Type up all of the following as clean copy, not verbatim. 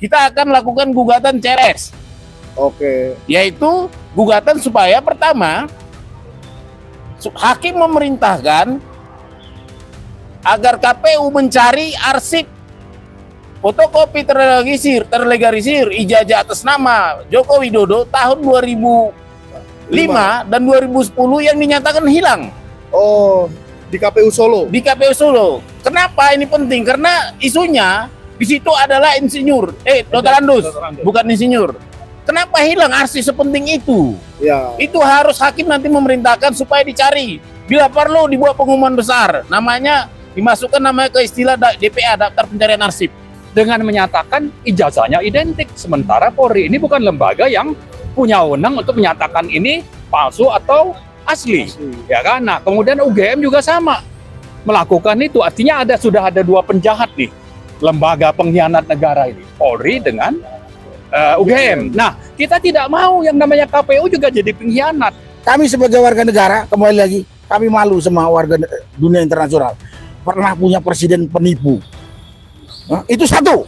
kita akan lakukan gugatan CRS. Oke. Yaitu gugatan supaya pertama hakim memerintahkan agar KPU mencari arsip fotokopi terlegalisir ijazah atas nama Joko Widodo tahun 2005 dan 2010 yang dinyatakan hilang. Oh, di KPU Solo. Di KPU Solo. Kenapa ini penting? Karena isunya di situ adalah insinyur, Dr. Andus, bukan insinyur. Kenapa hilang arsip sepenting itu? Ya. Itu harus hakim nanti memerintahkan supaya dicari. Bila perlu dibuat pengumuman besar, namanya dimasukkan namanya ke istilah DPA, daftar pencarian arsip. Dengan menyatakan ijazahnya identik. Sementara Polri ini bukan lembaga yang punya wewenang untuk menyatakan ini palsu atau asli. Ya kan? Nah, kemudian UGM juga sama melakukan itu. Artinya sudah ada dua penjahat nih, lembaga pengkhianat negara ini, Polri dengan UGM. Nah, kita tidak mau yang namanya KPU juga jadi pengkhianat. Kami sebagai warga negara, kembali lagi, kami malu sama warga dunia internasional. Pernah punya presiden penipu. Nah, itu satu.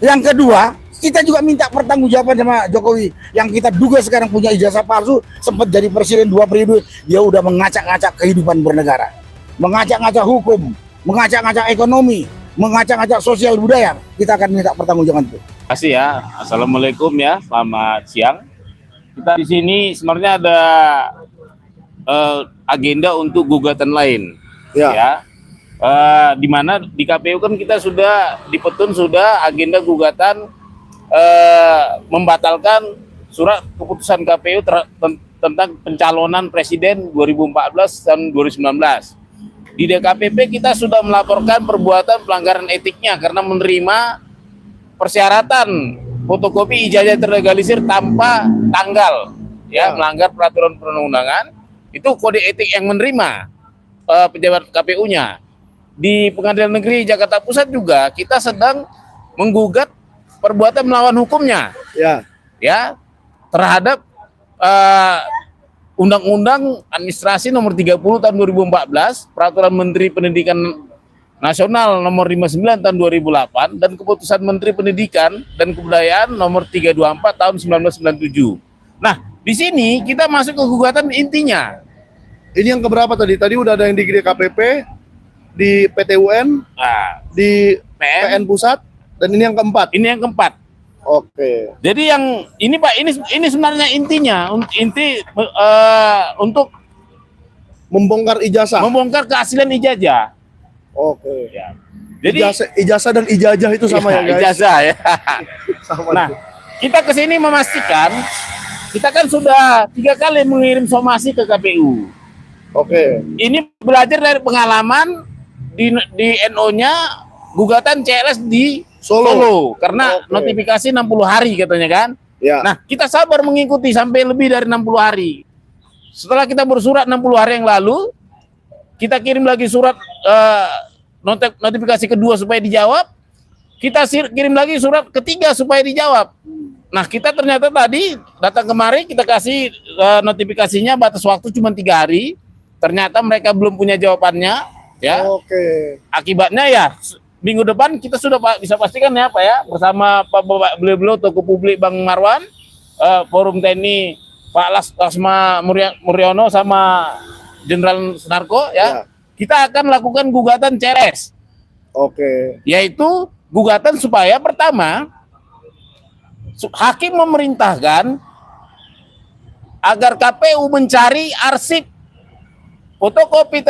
Yang kedua, kita juga minta pertanggungjawaban sama Jokowi. Yang kita duga sekarang punya ijazah palsu, sempat jadi presiden 2 periode, dia udah mengacak-ngacak kehidupan bernegara. Mengacak-ngacak hukum, mengacak-ngacak ekonomi, mengacak-ngacak sosial budaya. Kita akan minta pertanggungjawaban itu. Terima kasih ya. Assalamualaikum ya. Selamat siang. Kita di sini sebenarnya ada agenda untuk gugatan lain. Ya. Di mana di KPU kan kita sudah di petun sudah agenda gugatan membatalkan surat keputusan KPU tentang pencalonan presiden 2014 dan 2019. Di DKPP kita sudah melaporkan perbuatan pelanggaran etiknya karena menerima persyaratan fotokopi ijazah terlegalisir tanpa tanggal, ya, melanggar peraturan perundang-undangan. Itu kode etik yang menerima pejabat KPU-nya. Di Pengadilan Negeri Jakarta Pusat juga kita sedang menggugat perbuatan melawan hukumnya, ya, terhadap Undang-Undang Administrasi Nomor 30 Tahun 2014, Peraturan Menteri Pendidikan Nasional Nomor 59 Tahun 2008, dan Keputusan Menteri Pendidikan dan Kebudayaan Nomor 324 Tahun 1997. Nah, di sini kita masuk ke gugatan intinya. Ini yang keberapa tadi? Tadi udah ada yang di DKPP, di PT UN, di PN Pusat, dan ini yang keempat. Ini yang keempat. Oke. Jadi yang ini Pak, ini sebenarnya intinya, untuk membongkar ijazah. Membongkar keaslian ijazah. Oke. Ya. Jadi ijazah dan ijazah itu sama ya, guys. Ijazah ya. Sama. Nah, kita kesini memastikan kita kan sudah 3 kali mengirim somasi ke KPU. Oke. Ini belajar dari pengalaman di NO-nya gugatan CRS di Solo karena notifikasi 60 hari katanya kan. Ya. Nah, kita sabar mengikuti sampai lebih dari 60 hari. Setelah kita bersurat 60 hari yang lalu, kita kirim lagi surat notifikasi kedua supaya dijawab. Kita kirim lagi surat ketiga supaya dijawab. Nah, kita ternyata tadi datang kemari, kita kasih notifikasinya batas waktu cuma 3 hari. Ternyata mereka belum punya jawabannya, ya. Oke. Akibatnya ya minggu depan kita sudah bisa pastikan ya Pak ya, bersama Pak beliau Toko Publik Bang Marwan, Forum TNI Pak Lasma Muryono sama Jenderal Sunarko ya. Kita akan lakukan gugatan CRS. Oke. Yaitu gugatan supaya pertama hakim memerintahkan agar KPU mencari arsip fotokopi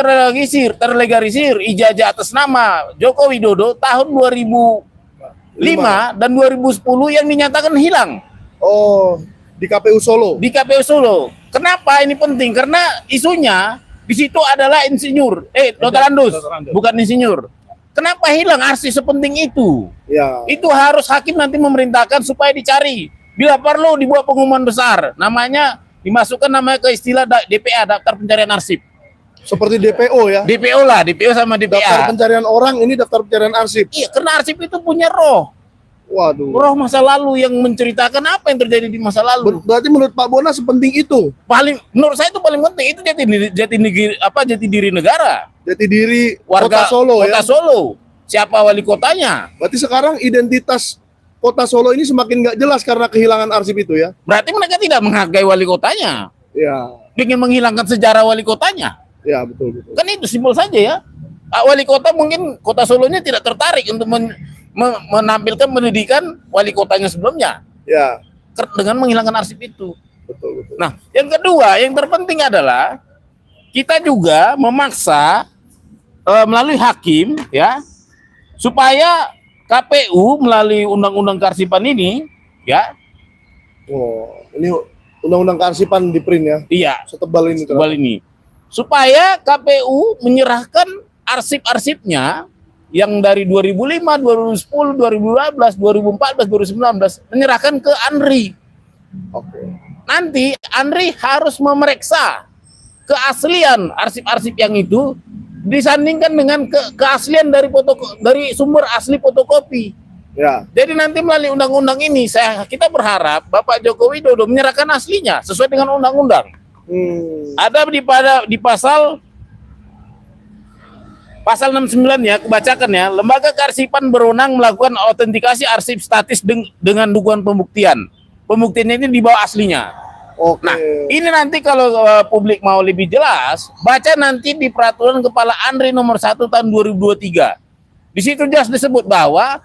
terlegalisir ijazah atas nama Joko Widodo tahun 2005 dan 2010 yang dinyatakan hilang. Oh, di KPU Solo. Di KPU Solo. Kenapa ini penting? Karena isunya di situ adalah insinyur, Dr. Andus, bukan insinyur. Kenapa hilang arsip sepenting itu? Ya. Itu harus hakim nanti memerintahkan supaya dicari. Bila perlu dibuat pengumuman besar, namanya dimasukkan namanya ke istilah DPA, daftar pencarian arsip. Seperti DPO ya? DPO lah, DPO sama DPA. Daftar pencarian orang, ini daftar pencarian arsip. Iya, karena arsip itu punya roh. Waduh. Roh masa lalu yang menceritakan apa yang terjadi di masa lalu. Berarti menurut Pak Bona sepenting itu? Menurut saya itu paling penting. Itu jati diri negara. Jati diri Warga Kota Solo Kota ya? Solo. Siapa wali kotanya? Berarti sekarang identitas kota Solo ini semakin nggak jelas karena kehilangan arsip itu ya. Berarti mereka tidak menghargai wali kotanya. Ya, Ingin menghilangkan sejarah wali kotanya. ya betul betul. Kan itu simpel saja ya. Wali kota mungkin kota Solonya tidak tertarik untuk menampilkan pendidikan wali kotanya sebelumnya. Ya, Dengan menghilangkan arsip itu. betul betul. Nah, yang kedua, yang terpenting adalah kita juga memaksa melalui hakim ya supaya KPU melalui undang-undang kearsipan ini ya. Oh, ini undang-undang kearsipan di print ya. Iya, Setebal ini. setebal ini. Supaya KPU menyerahkan arsip-arsipnya yang dari 2005, 2010, 2012, 2014, 2019 menyerahkan ke ANRI. Oke. Nanti ANRI harus memeriksa keaslian arsip-arsip yang itu disandingkan dengan keaslian dari sumber asli fotokopi. Ya. Jadi nanti melalui undang-undang ini kita berharap Bapak Joko Widodo menyerahkan aslinya sesuai dengan undang-undang. Ada di pasal 69 ya, kebacakan ya. Lembaga kearsipan berwenang melakukan autentikasi arsip statis dengan dukungan pembuktian. Pembuktiannya ini di bawah aslinya. Oke. Nah, ini nanti kalau publik mau lebih jelas, baca nanti di Peraturan Kepala ANRI nomor 1 tahun 2023. Di situ jelas disebut bahwa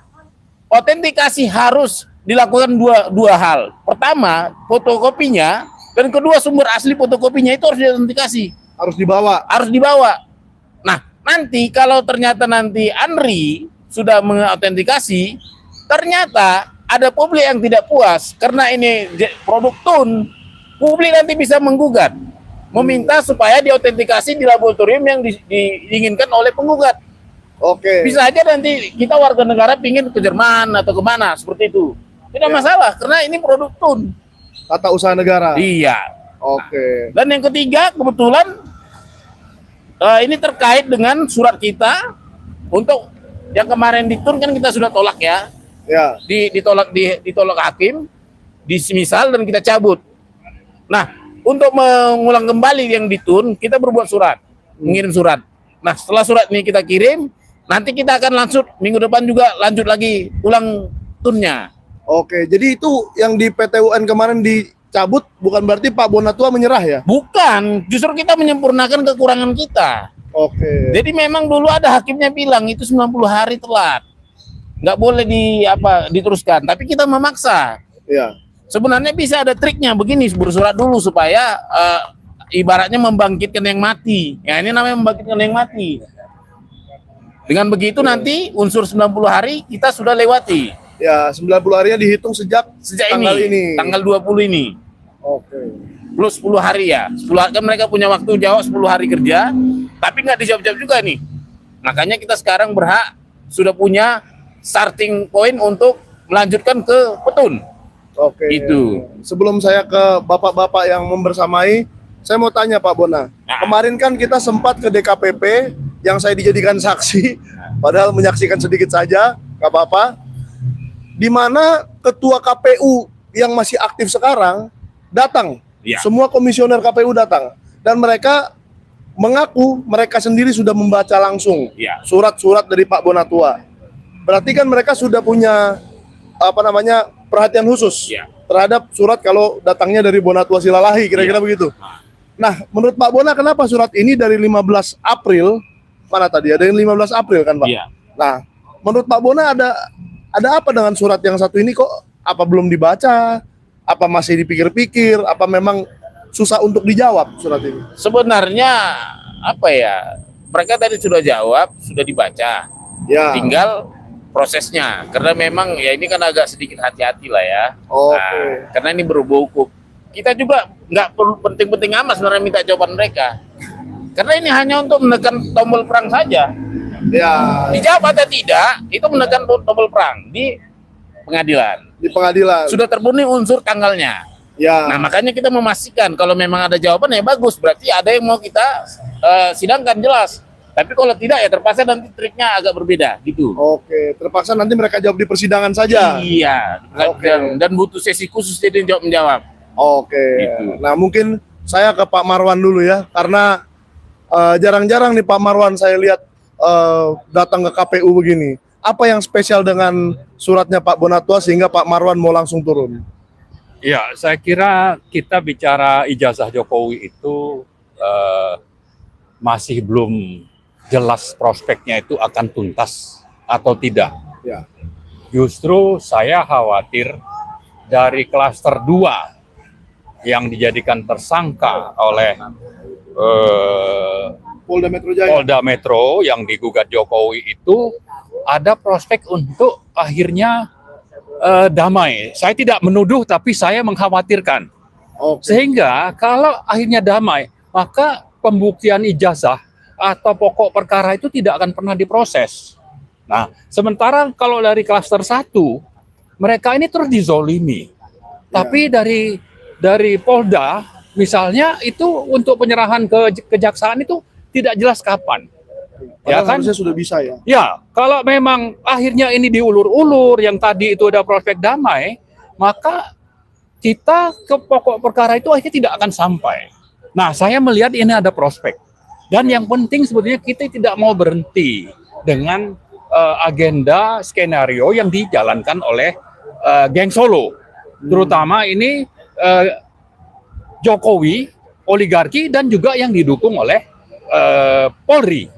autentikasi harus dilakukan dua hal. Pertama, fotokopinya, dan kedua sumber asli fotokopinya itu harus diautentikasi. Harus dibawa. Nah, nanti kalau ternyata nanti ANRI sudah mengautentikasi, ternyata ada publik yang tidak puas karena ini produk tun, publik nanti bisa menggugat, meminta supaya diautentikasi di laboratorium yang diinginkan oleh penggugat. Oke. Bisa aja nanti kita warga negara pingin ke Jerman atau kemana seperti itu, tidak masalah karena ini produk tun. Tata usaha negara. Iya. Oke. Dan yang ketiga kebetulan ini terkait dengan surat kita untuk yang kemarin ditun kan kita sudah tolak ya. Ya. Ditolak hakim, disemisal dan kita cabut. Nah, untuk mengulang kembali yang ditun, kita berbuat surat, mengirim surat. Nah, setelah surat ini kita kirim, nanti kita akan minggu depan juga lanjut lagi ulang tunnya. Oke, jadi itu yang di PT UN kemarin dicabut bukan berarti Pak Bonatua menyerah ya? Bukan, justru kita menyempurnakan kekurangan kita. Oke. Jadi memang dulu ada hakimnya bilang itu 90 hari telat. Nggak boleh diteruskan, tapi kita memaksa. Ya. Sebenarnya bisa ada triknya begini, bersurat dulu supaya ibaratnya membangkitkan yang mati. Ya, ini namanya membangkitkan yang mati. Dengan begitu nanti unsur 90 hari kita sudah lewati. Ya, 90 harinya dihitung sejak tanggal ini. Tanggal 20 ini. Oke. Plus 10 hari ya. 10 hari kan mereka punya waktu jawab 10 hari kerja, tapi nggak dijawab-jawab juga nih. Makanya kita sekarang sudah punya starting point untuk melanjutkan ke petun. Oke. Itu. Sebelum saya ke bapak-bapak yang membersamai, saya mau tanya Pak Bona. Nah. Kemarin kan kita sempat ke DKPP yang saya dijadikan saksi, padahal menyaksikan sedikit saja, nggak apa-apa. Di mana ketua KPU yang masih aktif sekarang datang. Ya. Semua komisioner KPU datang dan mereka mengaku mereka sendiri sudah membaca langsung Ya. surat-surat dari Pak Bonatua. Berarti kan mereka sudah punya perhatian khusus Ya. terhadap surat kalau datangnya dari Bonatua Silalahi, kira-kira begitu. Nah, menurut Pak Bona kenapa surat ini dari 15 April, mana tadi? Ada yang 15 April kan, Pak? Iya. Nah, menurut Pak Bona ada apa dengan surat yang satu ini kok apa belum dibaca? Apa masih dipikir-pikir? Apa memang susah untuk dijawab surat ini? Sebenarnya apa ya? Mereka tadi sudah jawab, sudah dibaca. Ya. Tinggal prosesnya. Karena memang ya ini kan agak sedikit hati-hati lah ya. Oke. Nah, karena ini berhubung hukum. Kita juga nggak perlu penting-penting amat sebenarnya minta jawaban mereka. Karena ini hanya untuk menekan tombol perang saja. Ya. Dijawab atau tidak, itu menekan tombol perang di pengadilan. Di pengadilan. Sudah terpenuhi unsur tanggalnya. Ya. Nah, makanya kita memastikan kalau memang ada jawaban ya bagus, berarti ada yang mau kita sidangkan jelas. Tapi kalau tidak ya terpaksa nanti triknya agak berbeda gitu. Oke, terpaksa nanti mereka jawab di persidangan saja. Iya, Oke. dan butuh sesi khusus jadi menjawab. Oke. Gitu. Nah, mungkin saya ke Pak Marwan dulu ya, karena jarang-jarang nih Pak Marwan saya lihat datang ke KPU begini. apa yang spesial dengan suratnya Pak Bonatua sehingga Pak Marwan mau langsung turun? Ya, saya kira kita bicara ijazah Jokowi itu masih belum jelas prospeknya itu akan tuntas atau tidak. Ya. Justru saya khawatir dari klaster 2 yang dijadikan tersangka oleh Polda Metro Jaya. Polda Metro yang digugat Jokowi itu ada prospek untuk akhirnya damai. Saya tidak menuduh, tapi saya mengkhawatirkan. Oke. Sehingga kalau akhirnya damai, maka pembuktian ijazah atau pokok perkara itu tidak akan pernah diproses. Nah, sementara kalau dari klaster 1, mereka ini terus dizolimi. Tapi dari Polda, misalnya itu untuk penyerahan ke kejaksaan itu tidak jelas kapan. Ya Padahal kan? harusnya sudah bisa ya. Ya, kalau memang akhirnya ini diulur-ulur, yang tadi itu ada prospek damai, maka kita ke pokok perkara itu akhirnya tidak akan sampai. Nah, saya melihat ini ada prospek. Dan yang penting sebetulnya kita tidak mau berhenti dengan agenda skenario yang dijalankan oleh geng Solo. Terutama ini Jokowi, oligarki, dan juga yang didukung oleh Polri.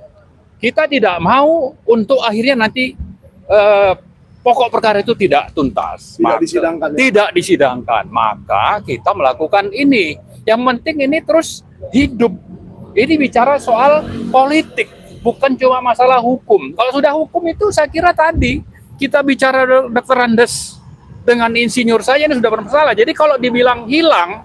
Kita tidak mau untuk akhirnya nanti pokok perkara itu tidak tuntas. Tidak disidangkan. Ya? Tidak disidangkan. Maka kita melakukan ini. Yang penting ini terus hidup. Ini bicara soal politik, bukan cuma masalah hukum. Kalau sudah hukum itu saya kira tadi kita bicara Dr. Andes dengan insinyur saya ini sudah bermasalah. Jadi kalau dibilang hilang,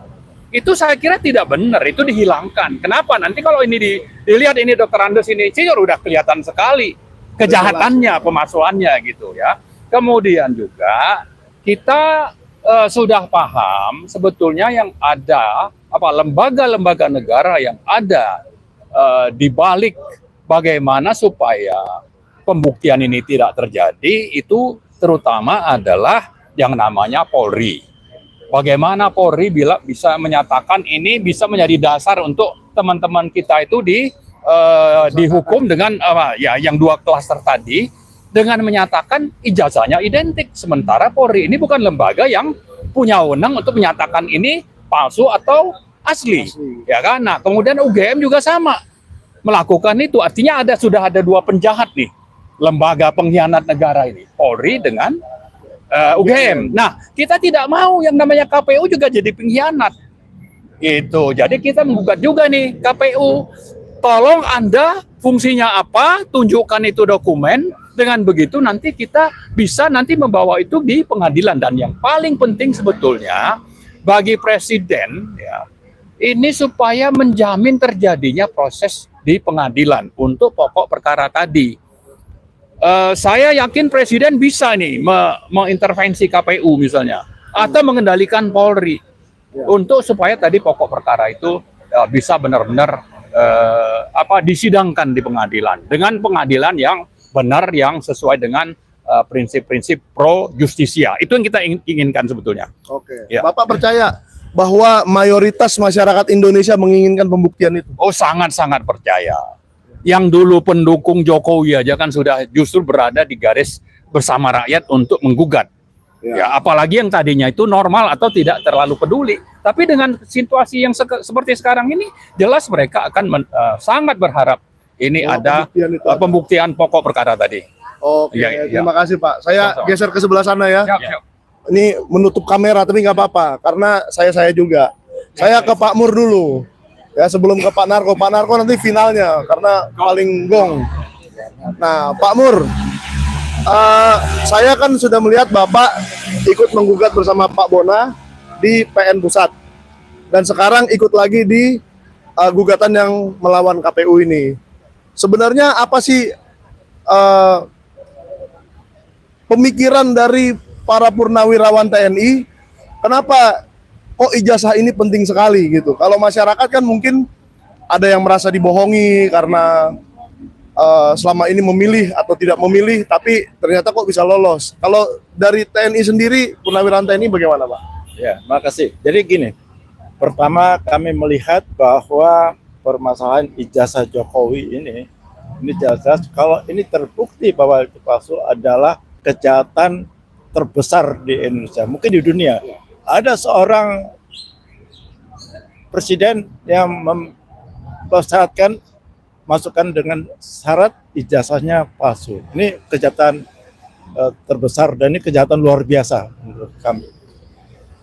itu saya kira tidak benar, itu dihilangkan. Kenapa? Nanti kalau ini dilihat ini Dr. Andes ini insinyur udah kelihatan sekali kejahatannya, pemalsuannya gitu ya. Kemudian juga kita sudah paham sebetulnya yang ada lembaga-lembaga negara yang ada di balik bagaimana supaya pembuktian ini tidak terjadi, itu terutama adalah yang namanya Polri. Bagaimana Polri bisa menyatakan ini bisa menjadi dasar untuk teman-teman kita itu dihukum dengan yang 2 klaster tadi dengan menyatakan ijazahnya identik. Sementara Polri ini bukan lembaga yang punya wewenang untuk menyatakan ini palsu atau asli. Ya kan? Nah, kemudian UGM juga sama melakukan itu. Artinya sudah ada 2 penjahat nih, lembaga pengkhianat negara ini, Polri dengan UGM. Nah, kita tidak mau yang namanya KPU juga jadi pengkhianat. Itu. Jadi kita menggugat juga nih KPU. Tolong Anda fungsinya apa? Tunjukkan itu dokumen. Dengan begitu nanti kita bisa nanti membawa itu di pengadilan. Dan yang paling penting sebetulnya bagi presiden ya, ini supaya menjamin terjadinya proses di pengadilan untuk pokok perkara tadi. Saya yakin presiden bisa nih mengintervensi KPU misalnya atau mengendalikan Polri untuk supaya tadi pokok perkara itu bisa benar-benar disidangkan di pengadilan dengan pengadilan yang benar, yang sesuai dengan prinsip-prinsip pro justisia. Itu yang kita inginkan sebetulnya. Oke. Ya. Bapak percaya bahwa mayoritas masyarakat Indonesia menginginkan pembuktian itu? Oh, sangat-sangat percaya. Yang dulu pendukung Jokowi aja kan sudah justru berada di garis bersama rakyat untuk menggugat. Ya, apalagi yang tadinya itu normal atau tidak terlalu peduli. Tapi dengan situasi yang seperti sekarang ini, jelas mereka akan sangat berharap ini ada pembuktian pokok perkara tadi. Oke, terima kasih Pak. Saya geser ke sebelah sana ya. Siap. Ini menutup kamera tapi nggak apa-apa karena saya juga. Saya ke Pak Mur dulu. Ya, sebelum ke Pak Narko nanti finalnya karena paling gong. Nah, Pak Mur, saya kan sudah melihat Bapak ikut menggugat bersama Pak Bona di PN Pusat. Dan sekarang ikut lagi di gugatan yang melawan KPU ini. Sebenarnya apa sih pemikiran dari para purnawirawan TNI? Kenapa kok ijazah ini penting sekali gitu? Kalau masyarakat kan mungkin ada yang merasa dibohongi karena selama ini memilih atau tidak memilih, tapi ternyata kok bisa lolos. Kalau dari TNI sendiri, purnawirawan TNI bagaimana, Pak? Ya, makasih. Jadi gini, pertama kami melihat bahwa permasalahan ijazah Jokowi ini Ini jelas kalau ini terbukti bahwa itu palsu adalah kejahatan terbesar di Indonesia, mungkin di dunia. Ada seorang presiden yang mempersyaratkan masukkan dengan syarat ijazahnya palsu. Ini kejahatan terbesar dan ini kejahatan luar biasa menurut kami.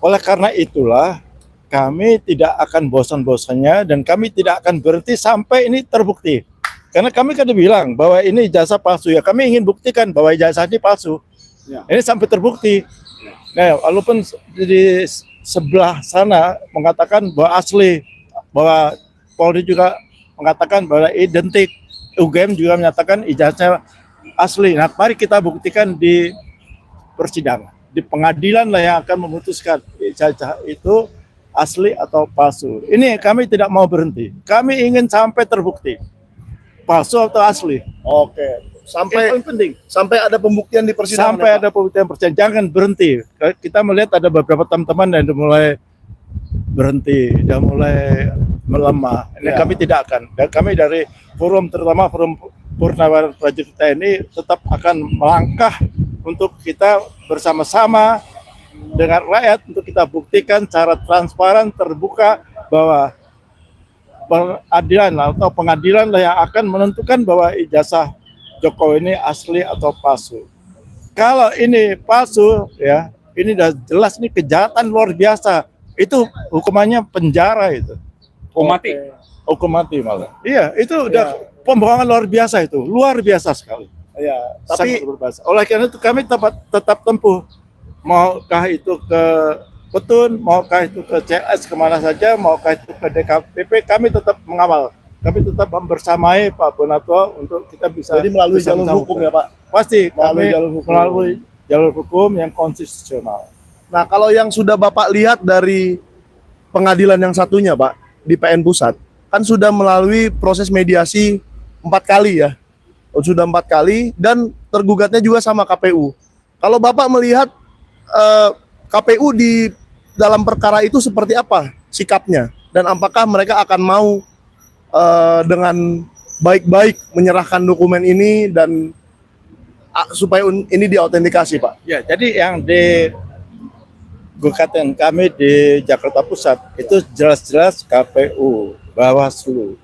Oleh karena itulah kami tidak akan bosan-bosannya dan kami tidak akan berhenti sampai ini terbukti. Karena kami kan bilang bahwa ini ijazah palsu ya, kami ingin buktikan bahwa ijazah ini palsu. Ya. Ini sampai terbukti. Nah, walaupun di sebelah sana mengatakan bahwa asli, bahwa Polri juga mengatakan bahwa identik, UGM juga menyatakan ijazahnya asli. Nah, mari kita buktikan di persidangan, di pengadilan lah yang akan memutuskan ijazah itu asli atau palsu. Ini kami tidak mau berhenti. Kami ingin sampai terbukti palsu atau asli. Oke. Sampai Yang paling penting. sampai ada pembuktian di persidangan. Sampai ya, Pak? ada pembuktian persidangan, jangan berhenti. Kita melihat ada beberapa teman-teman yang sudah mulai berhenti, sudah mulai melemah. Ini Ya. kami tidak akan. Dan kami dari forum, terutama forum Purnawirawan Prajurit TNI, tetap akan melangkah untuk kita bersama-sama dengan rakyat untuk kita buktikan secara transparan, terbuka bahwa peradilan atau pengadilan lah yang akan menentukan bahwa ijazah Jokowi ini asli atau palsu. Kalau ini palsu, ya ini udah jelas ini kejahatan luar biasa. Itu hukumannya penjara itu, Hukum mati. hukum mati malah. Iya, itu udah pembohongan luar biasa itu, luar biasa sekali. Iya, Sangat tapi luar biasa. Oleh karena itu kami tetap tempuh, maukah itu ke Petun, maukah itu ke CS kemana saja, maukah itu ke DKPP, kami tetap mengawal. Kami tetap membersamai Pak Bonato untuk kita bisa jadi melalui jalur bersama-sama. hukum ya, Pak. Pasti Melalui kami jalur hukum. melalui jalur hukum yang konstitusional. Nah, kalau yang sudah Bapak lihat dari pengadilan yang satunya, Pak, di PN Pusat, kan sudah melalui proses mediasi 4 kali ya. Sudah 4 kali dan tergugatnya juga sama KPU. Kalau Bapak melihat KPU di dalam perkara itu seperti apa sikapnya? Dan apakah mereka akan mau dengan baik-baik menyerahkan dokumen ini dan supaya ini diautentikasi, Pak? Ya, jadi yang di gugatan kami di Jakarta Pusat itu jelas-jelas KPU, Bawaslu,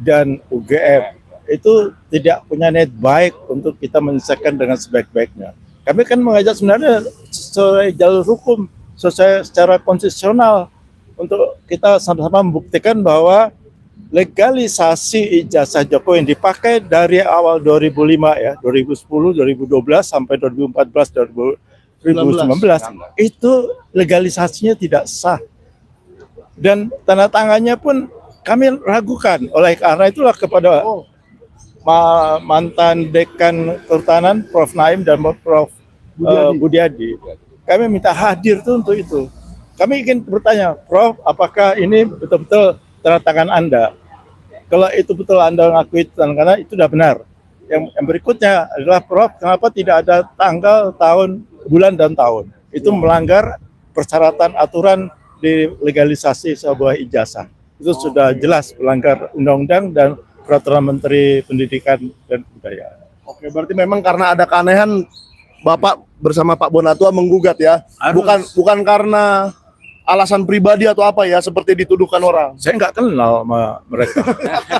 dan UGM itu tidak punya niat baik untuk kita menyelesaikan dengan sebaik-baiknya. Kami kan mengajak sebenarnya sesuai jalur hukum, secara konstitusional untuk kita sama-sama membuktikan bahwa legalisasi ijazah Jokowi yang dipakai dari awal 2005 ya, 2010, 2012 sampai 2014, 2019 itu legalisasinya tidak sah. Dan tanda tangannya pun kami ragukan. Oleh karena itulah kepada mantan Dekan Kehutanan Prof. Naim dan Prof. Budiadi, kami minta hadir tuh untuk itu. Kami ingin bertanya, Prof, apakah ini betul-betul tanda tangan Anda? Kalau itu betul Anda mengakui tanda tangan, itu sudah benar. Yang berikutnya adalah, Prof, kenapa tidak ada tanggal, tahun, bulan, dan tahun? Itu melanggar persyaratan aturan di legalisasi sebuah ijazah. Itu sudah jelas melanggar undang-undang dan peraturan Menteri Pendidikan dan Kebudayaan. Oke, berarti memang karena ada keanehan Bapak bersama Pak Bonatua menggugat ya. Bukan karena alasan pribadi atau apa ya seperti dituduhkan orang. Saya nggak kenal sama mereka.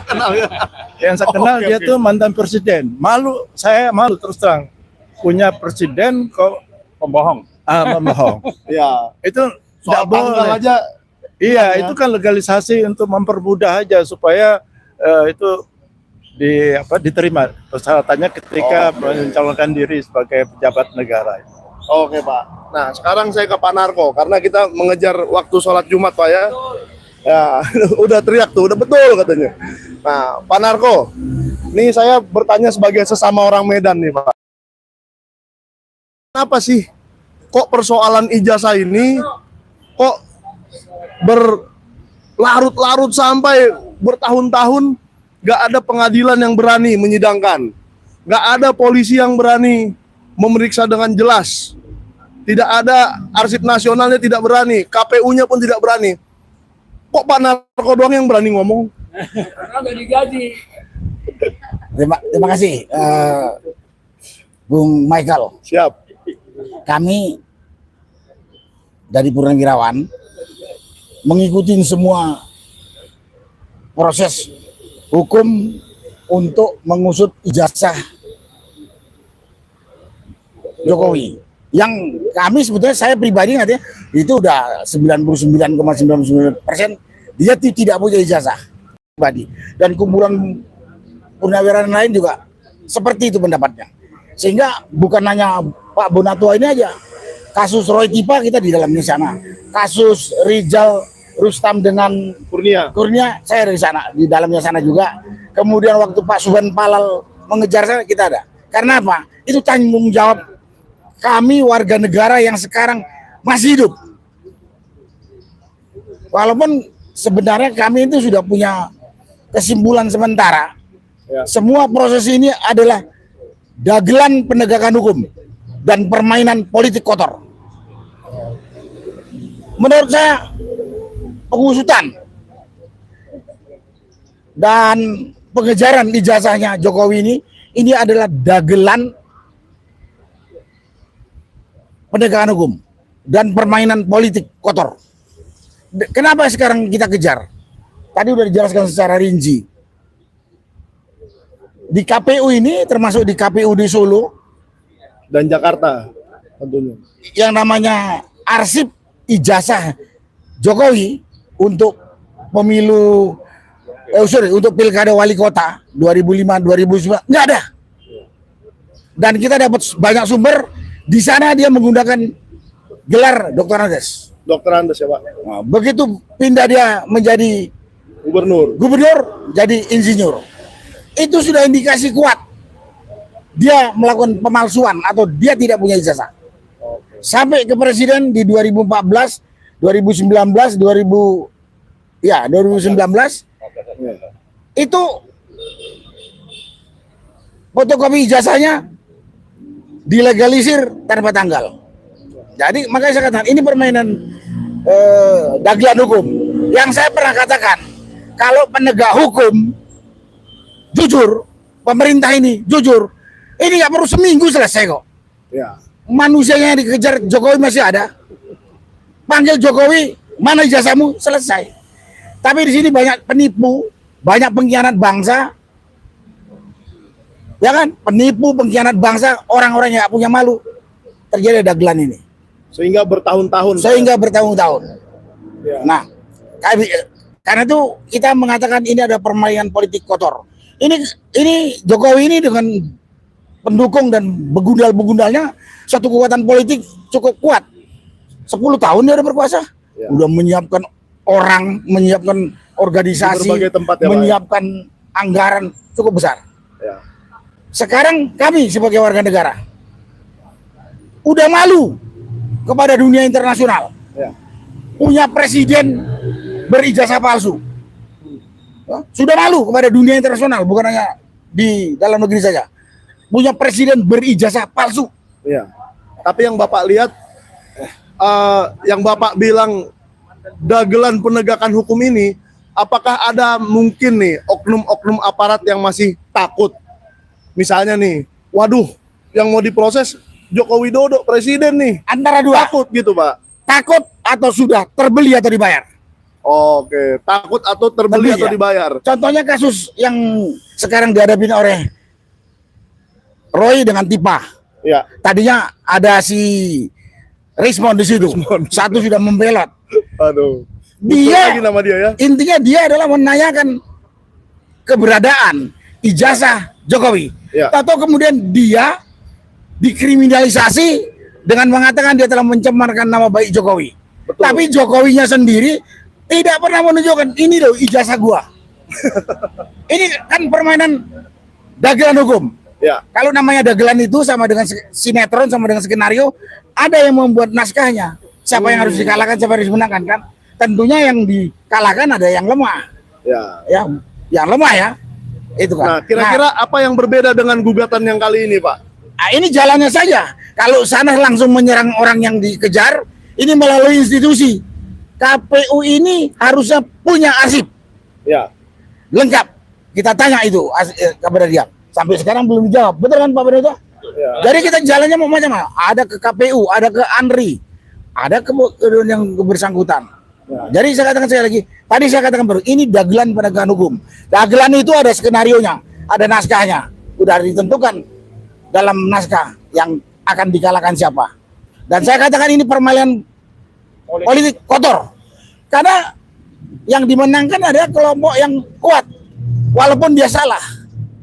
Kenal ya. Yang saya kenal Oke, dia oke. tuh mantan presiden. Saya malu terus terang. Punya presiden kok Pembohong. membohong. Ya. Itu Soal nggak boleh. tanggal aja. Iya, ya. itu kan legalisasi untuk mempermudah aja supaya itu diterima persyaratannya ketika mencalonkan diri sebagai pejabat negara. Oke, Pak. Nah, sekarang saya ke Pak Narko karena kita mengejar waktu sholat Jumat, Pak ya. Ya, udah teriak tuh, udah betul katanya. Nah, Pak Narko, nih saya bertanya sebagai sesama orang Medan nih, Pak. Kenapa sih kok persoalan ijazah ini kok berlarut-larut sampai bertahun-tahun gak ada pengadilan yang berani menyidangkan, gak ada polisi yang berani memeriksa dengan jelas, tidak ada arsip nasionalnya tidak berani, KPU-nya pun tidak berani. Kok Pak Narko doang yang berani ngomong? Karena udah digaji. Terima kasih, Bung Michael. Siap. Kami dari Purnawirawan mengikuti semua proses hukum untuk mengusut ijazah Jokowi. Yang kami sebetulnya, saya pribadi ngatanya itu udah 99,99% dia tidak punya ijazah pribadi, dan kumpulan purnawirawan lain juga seperti itu pendapatnya. Sehingga bukan hanya Pak Bonatua ini aja, kasus Roy Tipa kita di dalamnya sana, kasus Rizal Rustam dengan Kurnia saya dari sana, di dalamnya sana juga. Kemudian waktu Pak Subhan Palal mengejar saya, kita ada. Karena apa? Itu tanggung jawab kami warga negara yang sekarang masih hidup. Walaupun sebenarnya kami itu sudah punya kesimpulan sementara, semua proses ini adalah dagelan penegakan hukum dan permainan politik kotor. Menurut saya, pengusutan dan pengejaran ijazahnya Jokowi ini adalah dagelan penegakan hukum dan permainan politik kotor. Kenapa sekarang kita kejar? Tadi udah dijelaskan secara rinci. Di KPU ini, termasuk di KPU di Solo Dan Jakarta tentunya. yang namanya arsip ijazah Jokowi untuk pemilu untuk pilkada wali kota 2005-2009 nggak ada. Dan kita dapat banyak sumber di sana dia menggunakan gelar Dr. Andes. Dokter Andes ya Pak. Nah, begitu pindah dia menjadi Gubernur. jadi insinyur, itu sudah indikasi kuat dia melakukan pemalsuan atau dia tidak punya ijazah. Sampai ke presiden di 2014, 2019, 2019 itu fotokopi ijazahnya dilegalisir tanpa tanggal. Jadi makanya saya katakan ini permainan dagelan hukum. Yang saya pernah katakan, kalau penegak hukum jujur, pemerintah ini jujur, ini nggak perlu seminggu selesai kok. Ya. Manusianya yang dikejar Jokowi masih ada. Panggil Jokowi, mana ijazahmu? Selesai. Tapi di sini banyak penipu, banyak pengkhianat bangsa. Ya kan? Penipu, pengkhianat bangsa, orang-orang yang gak punya malu. Terjadi dagelan ini. Sehingga bertahun-tahun. Ya. Nah, karena itu kita mengatakan ini ada permainan politik kotor. Ini Jokowi ini dengan pendukung dan begundal-begundalnya satu kekuatan politik cukup kuat. 10 tahun dia udah berkuasa. Ya. Udah menyiapkan orang, menyiapkan organisasi, tempat, ya, menyiapkan anggaran cukup besar. Ya. Sekarang kami sebagai warga negara udah malu kepada dunia internasional. Ya. Punya presiden berijazah palsu. Sudah malu kepada dunia internasional, bukan hanya di dalam negeri saja. Punya presiden berijazah palsu. Ya. Tapi yang Bapak lihat, yang Bapak bilang dagelan penegakan hukum ini, apakah ada mungkin nih oknum-oknum aparat yang masih takut? Misalnya nih, waduh, yang mau diproses Joko Widodo presiden nih. Antara dua. Takut gitu Pak? Takut atau sudah terbeli atau dibayar. Oke, takut atau terbeli atau ya. dibayar. Contohnya kasus yang sekarang dihadapi oleh Roy dengan Tipa. Ya. Tadinya ada si Rismond di situ. Satu sudah membelot. Aduh. Dia lagi nama dia ya. Intinya dia adalah menanyakan keberadaan ijazah Jokowi. Ya. Atau kemudian dia dikriminalisasi dengan mengatakan dia telah mencemarkan nama baik Jokowi. Betul. Tapi Jokowinya sendiri tidak pernah menunjukkan ini loh ijazah gua. Ini kan permainan dagelan hukum. Ya. Kalau namanya dagelan itu sama dengan sinetron, sama dengan skenario, ada yang membuat naskahnya. Siapa yang harus dikalahkan, siapa yang harus dimenangkan kan? Tentunya yang dikalahkan ada yang lemah. Ya. Yang lemah ya. Itu kan. Nah, kira-kira apa yang berbeda dengan gugatan yang kali ini, Pak? Nah, ini jalannya saja. Kalau sana langsung menyerang orang yang dikejar, ini melalui institusi. KPU ini harusnya punya arsip Ya. lengkap. Kita tanya itu kepada dia. Sampai sekarang belum dijawab. Betul kan Pak Pendeta? Ya. Jadi kita jalannya mau macam-macam. Ada ke KPU, ada ke ANRI, ada ke yang bersangkutan. Jadi saya katakan sekali lagi, tadi saya katakan baru, ini dagelan penegakan hukum. Dagelan itu ada skenarionya, ada naskahnya, udah ditentukan dalam naskah yang akan dikalahkan siapa. Dan saya katakan ini permainan politik kotor. Karena yang dimenangkan adalah kelompok yang kuat, walaupun dia salah,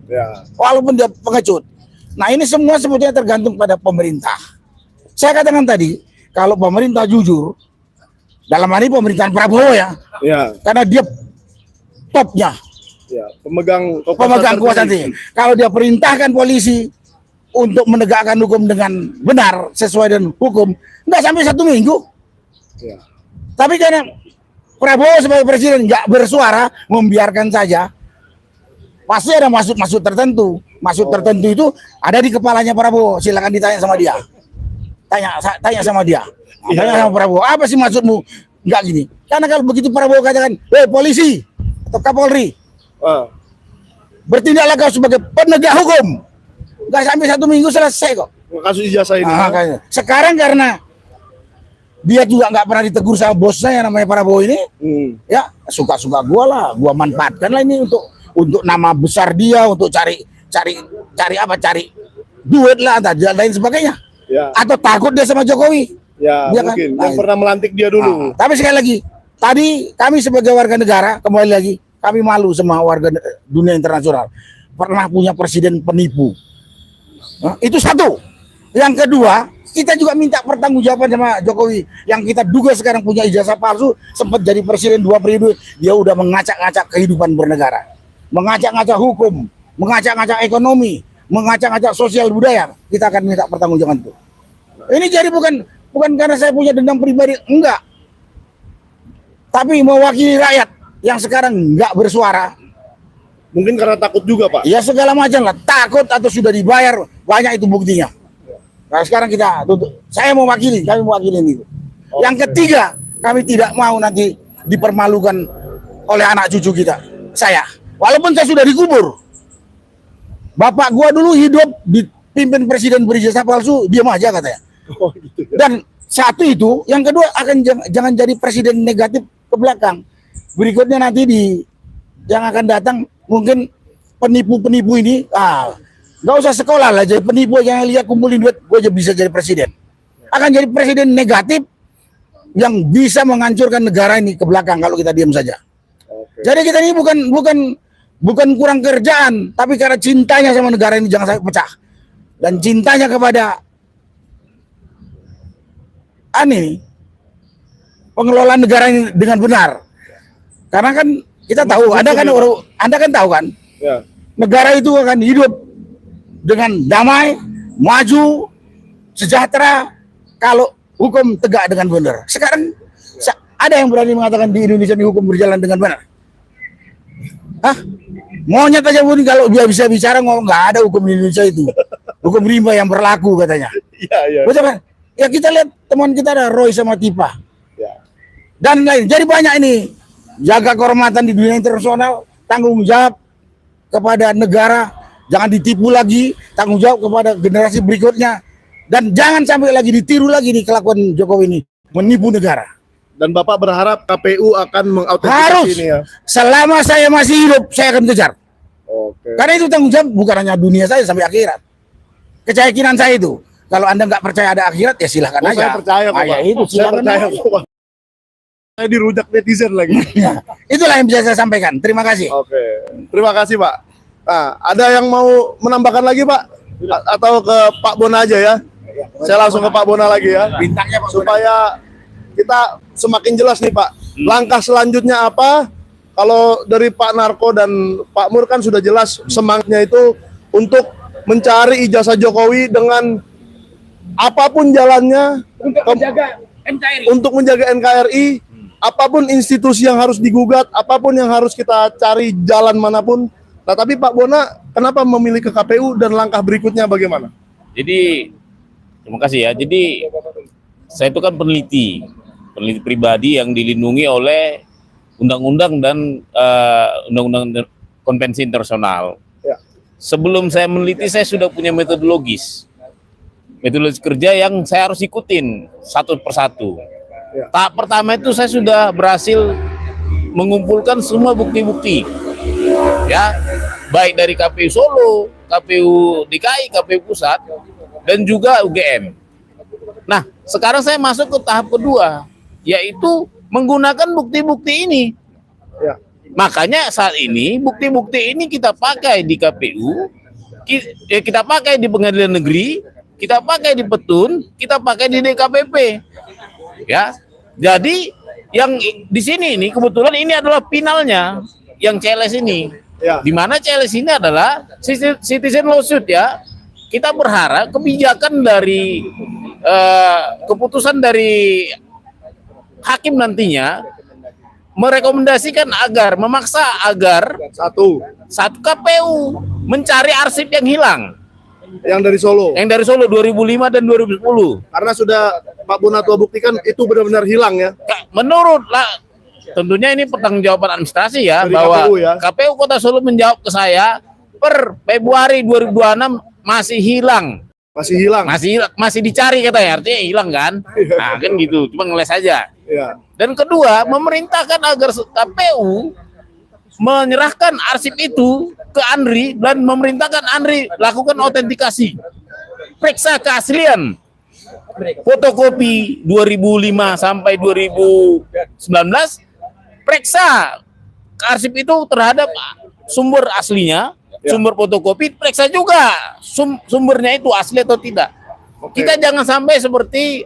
Ya. walaupun dia pengecut. Nah ini semua sebetulnya tergantung pada pemerintah. Saya katakan tadi, kalau pemerintah jujur, dalam hal ini pemerintahan Prabowo ya, Ya. karena dia topnya, Ya. Pemegang kekuasaan tinggi. Kalau dia perintahkan polisi untuk menegakkan hukum dengan benar, sesuai dengan hukum, nggak sampai 1 minggu. Ya. Tapi karena Prabowo sebagai presiden nggak bersuara, membiarkan saja, pasti ada maksud tertentu. Maksud tertentu itu ada di kepalanya Prabowo. Silakan ditanya sama dia. Tanya sama dia. Tanya sama Prabowo. Apa sih maksudmu? Enggak gini. Karena kalau begitu Prabowo katakan, polisi atau Kapolri, bertindaklah kau sebagai penegak hukum. Nggak sampai 1 minggu selesai kok. Kasus ijazah ini. Kayaknya. Sekarang karena dia juga nggak pernah ditegur sama bosnya yang namanya Prabowo ini, ya suka-suka gua lah, gua manfaatkan lah ini untuk nama besar dia, untuk cari duit lah, dan lain sebagainya. Ya. Atau takut dia sama Jokowi. Ya, Dia kan? mungkin Nah, yang pernah melantik dia dulu. Tapi sekali lagi, tadi kami sebagai warga negara, kembali lagi, kami malu sama warga dunia internasional. Pernah punya presiden penipu. Itu satu. Yang kedua, kita juga minta pertanggungjawaban sama Jokowi. Yang kita duga sekarang punya ijazah palsu, sempat jadi presiden 2 periode, dia udah mengacak-ngacak kehidupan bernegara. Mengacak-ngacak hukum, mengacak-ngacak ekonomi, mengacak-ngacak sosial budaya. Kita akan minta pertanggungjawaban itu. Ini jadi bukan karena saya punya dendam pribadi, enggak. Tapi mewakili rakyat yang sekarang enggak bersuara. Mungkin karena takut juga, Pak. Ya segala macam lah, takut atau sudah dibayar, banyak itu buktinya. Nah sekarang kita tutup. Kami mewakili itu. Yang ketiga, kami tidak mau nanti dipermalukan oleh anak cucu kita. Saya, walaupun saya sudah dikubur. Bapak gua dulu hidup dipimpin presiden berijazah palsu, diam aja katanya. Oh, gitu ya. Dan satu itu, yang kedua jangan jadi presiden negatif ke belakang. Berikutnya nanti yang akan datang mungkin penipu-penipu ini, nggak usah sekolah lah, jadi penipu yang lihat kumpulin duit, gue aja bisa jadi presiden. Akan jadi presiden negatif yang bisa menghancurkan negara ini ke belakang kalau kita diam saja. Jadi kita ini bukan kurang kerjaan, tapi karena cintanya sama negara ini jangan sampai pecah. Dan cintanya kepada pengelolaan negara ini dengan benar. Karena kan kita tahu, Anda kan tahu kan, Ya. negara itu akan hidup dengan damai, maju, sejahtera kalau hukum tegak dengan benar. Sekarang ada yang berani mengatakan di Indonesia ini hukum berjalan dengan benar? Monyet aja pun kalau dia bisa bicara ngomong nggak ada hukum di Indonesia itu. Hukum rimba yang berlaku katanya. Iya, iya. Betul kan? Ya kita lihat teman kita ada Roy sama Tipa. Ya. Dan lain. Jadi banyak ini. Jaga kehormatan di dunia internasional, tanggung jawab kepada negara, jangan ditipu lagi, tanggung jawab kepada generasi berikutnya, dan jangan sampai lagi ditiru lagi di kelakuan Jokowi ini, menipu negara. Dan Bapak berharap KPU akan mengautentikasi Harus. ini ya. Selama saya masih hidup, saya akan kejar. Oke. Karena itu tanggung jawab bukan hanya dunia saya sampai akhirat. Keyakinan saya itu. Kalau Anda nggak percaya ada akhirat, ya silahkan aja. Saya percaya kok, Ya Pak. itu, Saya silakan percaya aja. kok, Pak. Saya dirujak netizen lagi. Ya, itulah yang bisa saya sampaikan. Terima kasih. Oke. Terima kasih, Pak. Nah, ada yang mau menambahkan lagi, Pak? Atau ke Pak Bona aja ya? Saya langsung ke Pak Bona lagi ya. Bintangnya Pak Bona. Supaya kita semakin jelas nih, Pak. Langkah selanjutnya apa? Kalau dari Pak Narko dan Pak Mur kan sudah jelas semangatnya itu untuk mencari ijazah Jokowi dengan apapun jalannya untuk menjaga NKRI, apapun institusi yang harus digugat, apapun yang harus kita cari jalan manapun. Nah, tapi Pak Bona kenapa memilih ke KPU dan langkah berikutnya bagaimana? Jadi terima kasih ya. Jadi saya itu kan peneliti pribadi yang dilindungi oleh undang-undang dan undang-undang konvensi internasional. Ya. sebelum saya meneliti saya sudah punya metodologis kerja yang saya harus ikutin satu persatu. Tahap pertama itu saya sudah berhasil mengumpulkan semua bukti-bukti, ya, baik dari KPU Solo, KPU DKI, KPU Pusat, dan juga UGM. Nah, sekarang saya masuk ke tahap kedua, yaitu menggunakan bukti-bukti ini. Ya. Makanya saat ini bukti-bukti ini kita pakai di KPU, kita pakai di Pengadilan Negeri, kita pakai di Petun, kita pakai di DKPP. Ya. Jadi yang di sini ini kebetulan ini adalah finalnya yang CLS ini. Ya. Di mana CLS ini adalah citizen lawsuit, ya. Kita berharap kebijakan dari keputusan dari hakim nantinya merekomendasikan agar memaksa agar Satu, KPU mencari arsip yang hilang yang dari Solo. yang dari Solo 2005 dan 2010. Karena sudah Pak Bonatua buktikan itu benar-benar hilang ya. Menurut tentunya ini pertanggungjawaban administrasi ya, Dari bahwa KPU ya. KPU Kota Solo menjawab ke saya per Februari 2026 masih hilang. Masih dicari katanya, artinya hilang kan? Nah, kan gitu, cuma ngeles aja. Ya. Dan kedua, memerintahkan agar KPU menyerahkan arsip itu ke Andri dan memerintahkan Andri lakukan autentikasi. Periksa keaslian fotokopi 2005 sampai 2019, periksa arsip itu terhadap sumber aslinya, sumber fotokopi, periksa juga sumbernya itu asli atau tidak. Oke. Kita jangan sampai seperti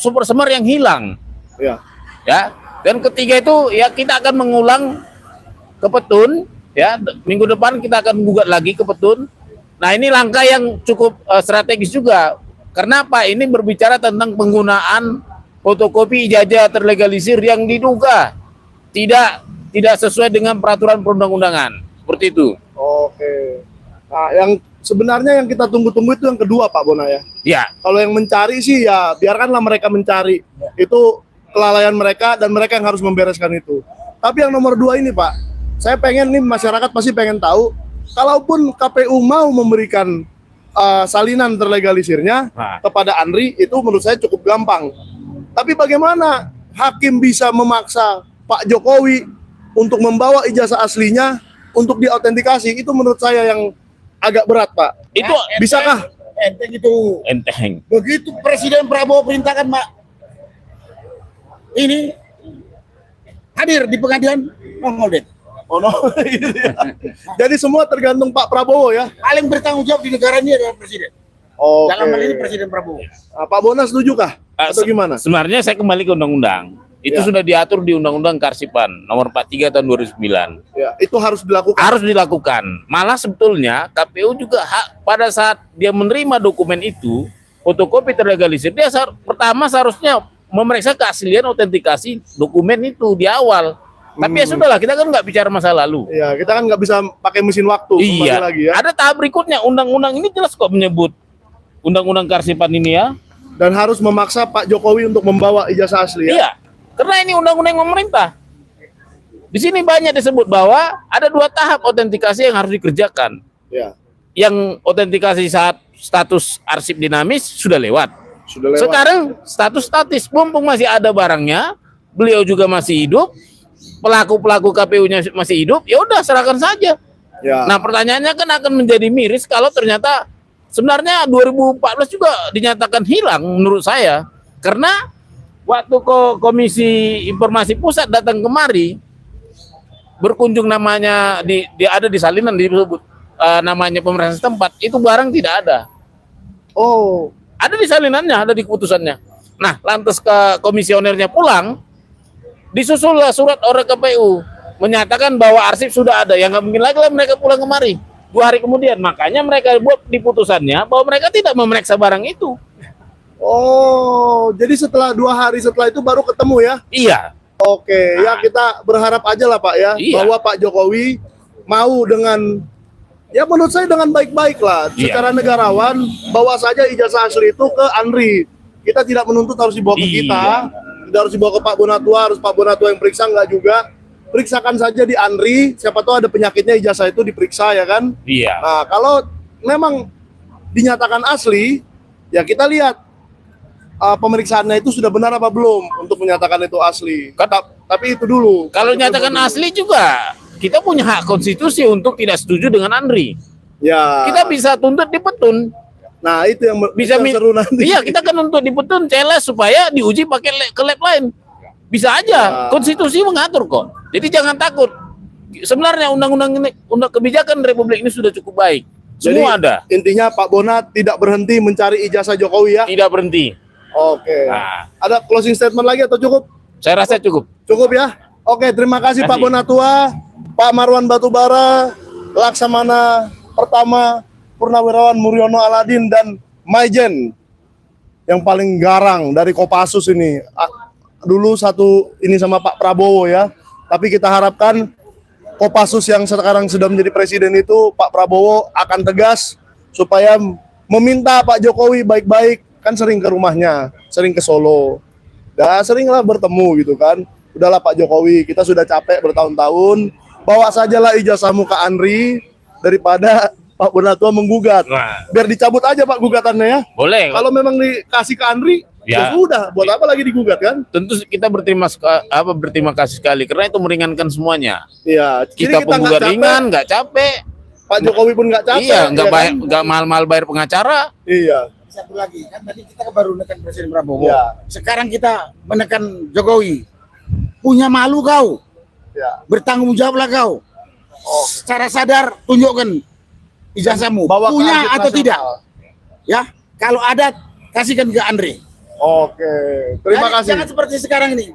super semar yang hilang. Ya. Ya. Dan ketiga itu ya kita akan mengulang ke Petun, ya, minggu depan kita akan gugat lagi ke Petun. Nah, ini langkah yang cukup strategis juga. Karena apa? Ini berbicara tentang penggunaan fotokopi ijazah terlegalisir yang diduga tidak sesuai dengan peraturan perundang-undangan. Seperti itu. Oke. Nah, yang sebenarnya yang kita tunggu-tunggu itu yang kedua, Pak Bona ya. Ya. Kalau yang mencari sih ya biarkanlah mereka mencari. Itu kelalaian mereka dan mereka yang harus membereskan itu. Tapi yang nomor dua ini, Pak, saya pengen nih, masyarakat pasti pengen tahu, kalaupun KPU mau memberikan salinan terlegalisirnya kepada Andri, itu menurut saya cukup gampang. Tapi bagaimana hakim bisa memaksa Pak Jokowi untuk membawa ijazah aslinya untuk diautentikasi? Itu menurut saya yang agak berat, Pak. Itu Bisakah? Enteng itu. enteng. Begitu Presiden Prabowo perintahkan ini hadir di pengadilan, nongol deh. Oh no. Jadi semua tergantung Pak Prabowo ya. Paling bertanggung jawab di negara ini adalah Presiden. Oke. Dalam hal ini Presiden Prabowo. Pak Bona setuju kah? Atau gimana? Sebenarnya saya kembali ke undang-undang. Itu Ya. sudah diatur di Undang-Undang Kearsipan nomor 43 tahun 2009. Ya, itu harus dilakukan. Harus dilakukan. Malah sebetulnya KPU juga pada saat dia menerima dokumen itu, fotokopi terlegalisir, dia pertama seharusnya memeriksa keaslian autentikasi dokumen itu di awal. Tapi ya sudahlah, kita kan nggak bicara masa lalu. Ya, kita kan nggak bisa pakai mesin waktu kembali Iya. lagi ya. Ada tahap berikutnya. Undang-undang ini jelas kok menyebut Undang-Undang Kearsipan ini ya. Dan harus memaksa Pak Jokowi untuk membawa ijazah asli ya. Iya. Karena ini undang-undang pemerintah. Di sini banyak disebut bahwa ada 2 tahap autentikasi yang harus dikerjakan. Ya, Yang autentikasi saat status arsip dinamis sudah lewat. sudah lewat. Sekarang status statis, mumpung masih ada barangnya, beliau juga masih hidup, pelaku-pelaku KPU-nya masih hidup, ya udah serahkan saja. Ya. Nah, pertanyaannya kan akan menjadi miris kalau ternyata sebenarnya 2014 juga dinyatakan hilang menurut saya. Karena waktu Komisi Informasi Pusat datang kemari, berkunjung namanya ada di salinan disebut namanya pemerintah setempat, itu barang tidak ada. Oh, Ada di salinannya, ada di keputusannya. Nah, lantas ke komisionernya pulang, disusullah surat oleh KPU menyatakan bahwa arsip sudah ada. Yang nggak mungkin lagi lah mereka pulang kemari 2 hari kemudian. Makanya mereka buat di putusannya bahwa mereka tidak memeriksa barang itu. oh, jadi setelah 2 hari setelah itu baru ketemu ya? Iya. Oke, ya kita berharap aja lah Pak ya, Iya. bahwa Pak Jokowi mau dengan, ya menurut saya dengan baik-baik lah, Iya. secara negarawan, bawa saja ijazah asli itu ke Andri. Kita tidak menuntut harus dibawa ke Iya. kita, tidak harus dibawa ke Pak Bonatua, harus Pak Bonatua yang periksa, enggak juga. periksakan saja di Andri, siapa tahu ada penyakitnya ijazah itu diperiksa ya kan. Iya. Nah, kalau memang dinyatakan asli, ya kita lihat pemeriksaannya itu sudah benar apa belum untuk menyatakan itu asli. Tapi itu dulu. Kalau nyatakan asli juga, kita punya hak konstitusi untuk tidak setuju dengan Andri. Ya. Kita bisa tuntut di petun. Nah, itu yang Bisa itu yang seru nanti. Iya, kita kan nuntut di petun CLS supaya diuji pakai ke lab lain. Bisa aja, konstitusi mengatur kok. Jadi jangan takut. Sebenarnya undang-undang ini, kebijakan Republik ini sudah cukup baik. Semua Jadi, ada. Intinya Pak Bona tidak berhenti mencari ijazah Jokowi ya. Tidak berhenti. Oke. Nah. Ada closing statement lagi atau cukup? Saya rasa cukup. Cukup ya. Oke, terima kasih Pak Terima kasih. Bonatua, Pak Marwan Batubara, Laksamana Pertama, Purnawirawan Muryono Aladin, dan Maijen yang paling garang dari Kopassus ini. Dulu satu ini sama Pak Prabowo ya. Tapi kita harapkan Kopassus yang sekarang sudah menjadi presiden itu, Pak Prabowo akan tegas supaya meminta Pak Jokowi baik-baik, kan sering ke rumahnya, sering ke Solo. Dan seringlah bertemu gitu kan. Udahlah Pak Jokowi, kita sudah capek bertahun-tahun, bawa sajalah ijazahmu ke Andri daripada Pak Bonatua menggugat. Nah, Biar dicabut aja Pak gugatannya ya. boleh. Kalau memang dikasih ke Andri, ya Ya. sudah, buat apa lagi digugat kan? Tentu kita berterima kasih sekali karena itu meringankan semuanya. Iya, jadi Kita nggak penggugat capek, ringan, nggak capek. Pak Jokowi pun nggak capek. Iya, nggak ya bayar, kan? nggak mahal-mahal bayar pengacara. Iya. Satu lagi, kan tadi kita baru menekan Presiden Prabowo. Ya. Sekarang kita menekan Jokowi. Punya malu kau, Ya. bertanggung jawablah kau. Secara sadar tunjukkan ijazahmu. Bawa ke Punya Arsip atau Nasional. tidak? Ya, kalau ada kasihkan ke Andre. Oke, terima kasih. Jangan seperti sekarang ini,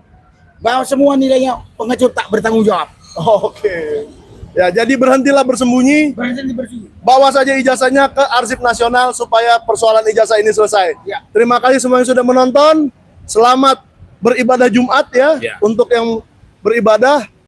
bahwa semua nilainya pengecut tak bertanggung jawab. Oke. Ya, jadi berhentilah bersembunyi, Presiden bersih. bawa saja ijazahnya ke Arsip Nasional supaya persoalan ijazah ini selesai. Ya. Terima kasih semua yang sudah menonton. Selamat beribadah Jumat ya, Ya. untuk yang beribadah.